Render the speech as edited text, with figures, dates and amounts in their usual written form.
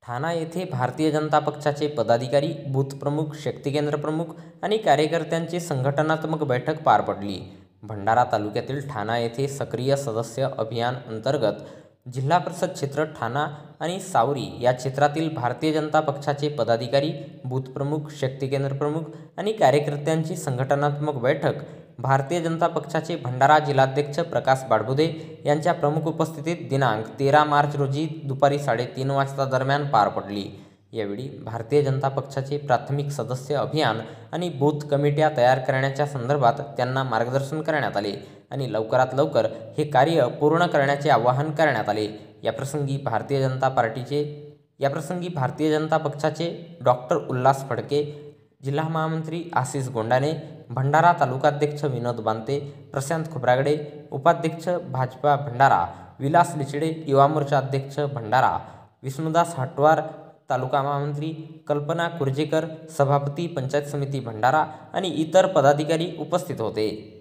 ठाणा येथे भारतीय जनता पक्षाचे पदाधिकारी, बूथ प्रमुख, शक्ती केंद्र प्रमुख आणि कार्यकर्त्यांची संघटनात्मक बैठक पार पडली. भंडारा तालुक्यातील ठाणा येथे सक्रिय सदस्य अभियान अंतर्गत जिल्हा परिषद क्षेत्र ठाणा आणि सावरी या क्षेत्रातील भारतीय जनता पक्षाचे पदाधिकारी, बूथ प्रमुख, शक्ती केंद्र प्रमुख आणि कार्यकर्त्यांची संघटनात्मक बैठक भारतीय जनता पक्षाचे भंडारा जिल्हाध्यक्ष प्रकाश बाडबुदे यांच्या प्रमुख उपस्थितीत दिनांक 13 मार्च रोजी दुपारी 3:30 वाजता दरम्यान पार पडली. यावेळी भारतीय जनता पक्षाचे प्राथमिक सदस्य अभियान आणि बूथ कमिट्या तयार करण्याच्या संदर्भात त्यांना मार्गदर्शन करण्यात आले आणि लवकरात लवकर हे कार्य पूर्ण करण्याचे आवाहन करण्यात आले. याप्रसंगी भारतीय जनता पक्षाचे डॉक्टर उल्हास फडके, जिल्हा महामंत्री आशिष गोंडाने, भंडारा तालुकाध्यक्ष विनोद बांते, प्रशांत खोब्रागडे, उपाध्यक्ष भाजपा भंडारा विलास लिचडे, युवा मोर्चा अध्यक्ष भंडारा विष्णुदास हटवार, तालुका महामंत्री कल्पना कुर्जेकर, सभापती पंचायत समिती भंडारा आणि इतर पदाधिकारी उपस्थित होते.